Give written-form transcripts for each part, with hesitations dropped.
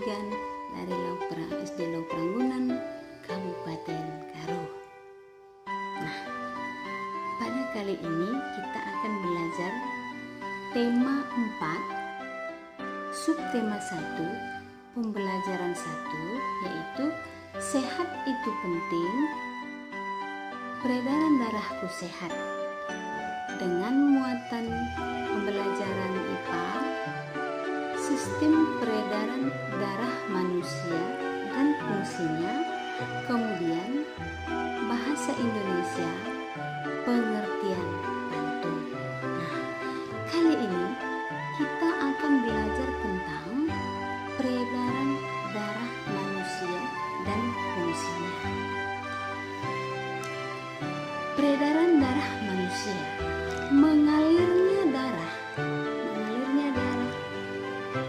Wigan dari SD Lauk Ranggunan, Kabupaten Karo. Nah, pada kali ini kita akan belajar tema 4, subtema 1, pembelajaran 1, yaitu sehat itu penting, peredaran darahku sehat, dengan muatan pembelajaran IPA, sistem peredaran darah manusia dan fungsinya, kemudian bahasa Indonesia, pengertian pantun. Nah, kali ini kita akan belajar tentang peredaran darah manusia dan fungsinya. Peredaran darah manusia, mengalirnya darah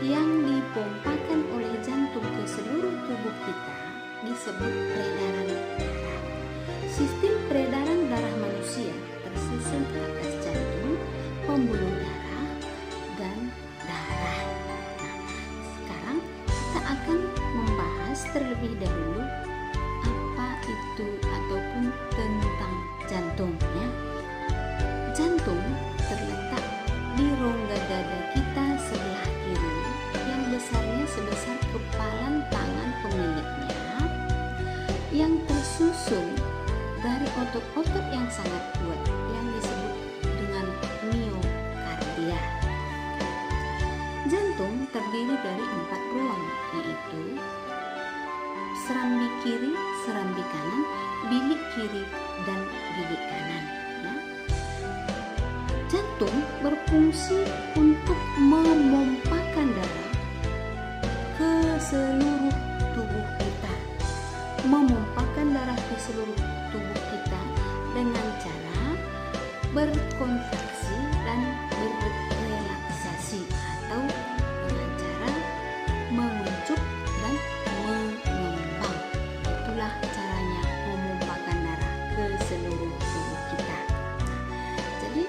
yang dipompakan oleh jantung ke seluruh tubuh kita disebut peredaran darah. Sistem peredaran darah manusia tersusun atas jantung, pembuluh darah, dan darah. Nah, sekarang kita akan membahas terlebih dahulu apa itu ataupun tentang jantung, ya. Jantung terletak di rongga dada kita sebelah kiri yang besarnya sebesar kepalan tangan pemiliknya, yang tersusun dari otot-otot yang sangat kuat yang disebut dengan miokardia. Jantung terdiri dari 4 ruang, yaitu serambi kiri, serambi kanan, bilik kiri, dan bilik kanan, ya. Jantung berfungsi untuk memompakan darah ke seluruh tubuh kita, memompakan darah ke seluruh tubuh kita dengan cara berkontraksi dan berrelaksasi, atau dengan cara mengucuk dan mengembang. Itulah caranya memompakan darah ke seluruh tubuh kita. Jadi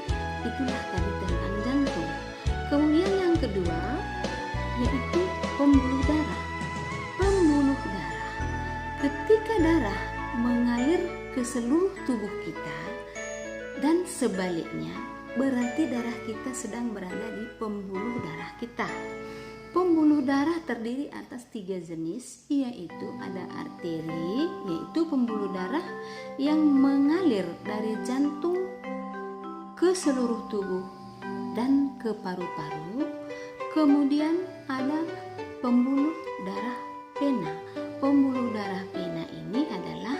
itulah tadi tentang jantung. Kemudian yang kedua yaitu pembuluh darah. Pembuluh darah, ketika darah mengalir ke seluruh tubuh kita dan sebaliknya, berarti darah kita sedang berada di pembuluh darah kita. Pembuluh darah terdiri atas 3 jenis, yaitu ada arteri, yaitu pembuluh darah yang mengalir dari jantung ke seluruh tubuh dan ke paru-paru. Kemudian ada pembuluh darah vena. Pembuluh darah vena ini adalah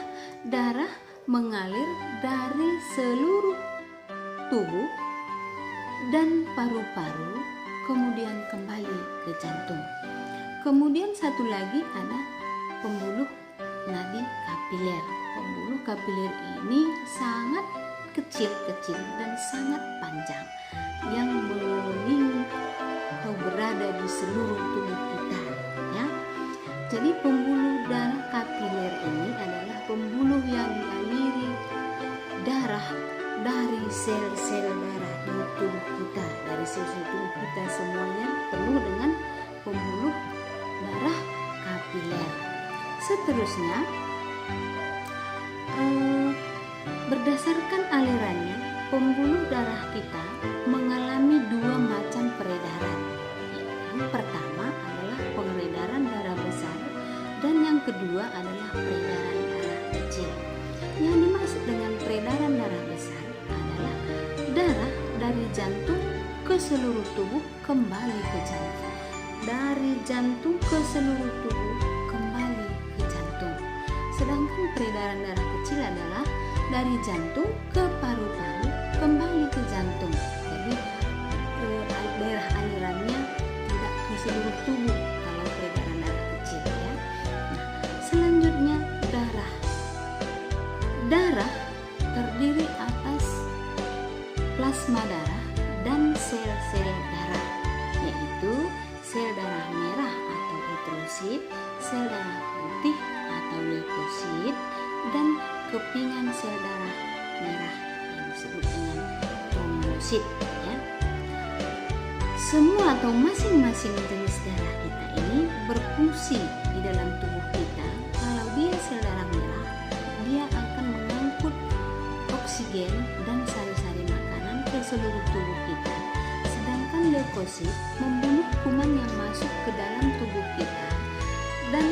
darah mengalir dari seluruh tubuh dan paru-paru, kemudian kembali ke jantung. Kemudian satu lagi ada pembuluh nadi kapiler. Pembuluh kapiler ini sangat kecil-kecil dan sangat panjang yang mengelilingi atau berada di seluruh tubuh kita, ya. Jadi pembuluh darah kapiler ini adalah pembuluh yang dialiri darah dari sel-sel darah di tubuh kita. Dari sel-sel tubuh kita semuanya penuh dengan pembuluh darah kapiler. Seterusnya, berdasarkan alirannya, pembuluh darah kita mengalami 2 macam peredaran. Yang pertama adalah peredaran darah besar dan yang kedua adalah peredaran darah kecil. Yang dimaksud dengan peredaran darah besar adalah darah dari jantung ke seluruh tubuh kembali ke jantung. Dari jantung ke seluruh tubuh kembali ke jantung. Sedangkan peredaran darah kecil adalah dari jantung ke paru-paru kembali ke jantung. Jadi daerah alirannya tidak ke seluruh tubuh kalau peredaran darah kecil, ya. Nah, selanjutnya darah. Darah terdiri atas plasma darah dan sel-sel darah, yaitu sel darah merah atau eritrosit, sel darah putih atau leukosit, dan kepingan sel darah merah yang disebut dengan trombosit, ya. Semua atau masing-masing jenis darah kita ini berfungsi fungsi di dalam tubuh kita. Kalau dia sel darah merah, dia akan mengangkut oksigen dan sari-sari makanan ke seluruh tubuh kita. Sedangkan leukosit membunuh kuman yang masuk ke dalam tubuh kita. Dan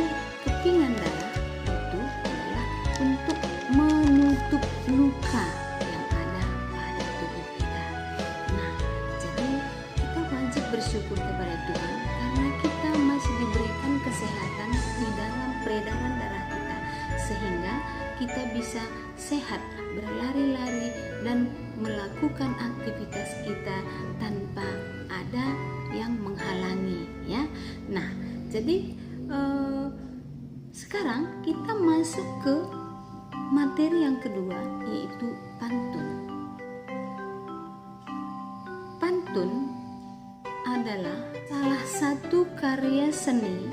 kepingan darah itu adalah untuk menutup luka yang ada pada tubuh kita. Nah, jadi kita wajib bersyukur kepada Tuhan karena kita masih diberikan kesehatan di dalam peredaran darah kita, sehingga kita bisa sehat, berlari-lari dan melakukan aktivitas kita tanpa ada yang menghalangi, ya. Nah, jadi sekarang kita masuk ke materi yang kedua, yaitu pantun. Pantun adalah salah satu karya seni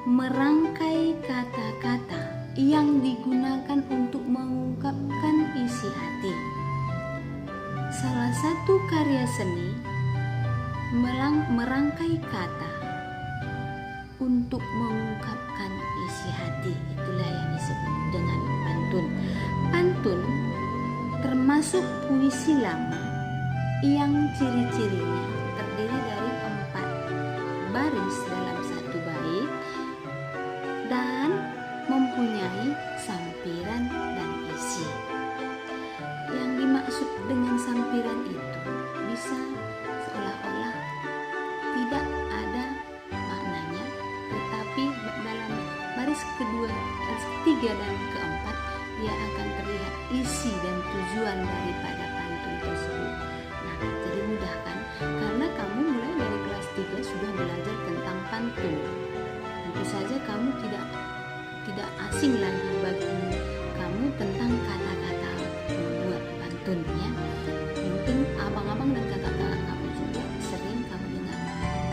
merangkai kata-kata yang digunakan untuk mengungkapkan isi hati. Salah satu karya seni merangkai kata untuk mengungkapkan isi hati, itulah yang disebut dengan pantun. Pantun termasuk puisi lama yang ciri-cirinya terdiri dari 4 baris dalam satu bait dan mempunyai sampiran dan isi. Yang dimaksud dengan sampiran itu bisa seolah-olah tidak ada maknanya, tetapi dalam baris ketiga dan keempat dia akan terlihat isi dan tujuan daripada pantun tersebut. Nah, jadi mudah kan? Karena kamu mulai dari kelas 3 sudah belajar tentang pantun. Tentu saja kamu tidak asing lagi bagi kamu tentang kata-kata membuat pantun, ya. Mungkin abang-abang dan kakak-kakak kamu juga sering kamu dengar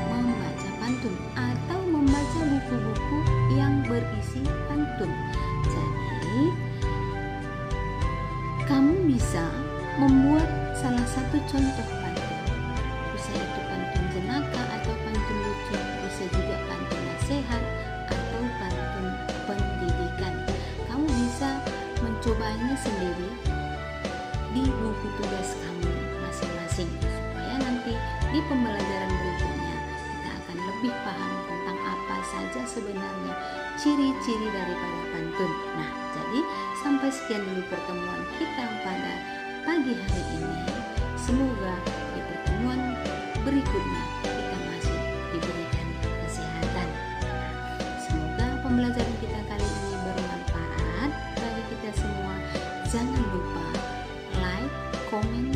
membaca pantun atau membaca buku-buku yang berisi pantun. Jadi kamu bisa membuat salah satu contoh pantun. Bisa itu pantun jenaka atau pantun lucu, bisa juga pantun nasihat atau pantun pendidikan. Kamu bisa mencobanya sendiri di buku tugas kamu masing-masing, supaya nanti di pembelajaran berikutnya kita akan lebih paham tentang apa saja sebenarnya ciri-ciri daripada pantun. Nah, jadi sampai sekian dulu pertemuan kita pada pagi hari ini. Semoga di pertemuan berikutnya kita masih diberikan kesehatan. Semoga pembelajaran kita kali ini bermanfaat bagi kita semua. Jangan lupa like, komen,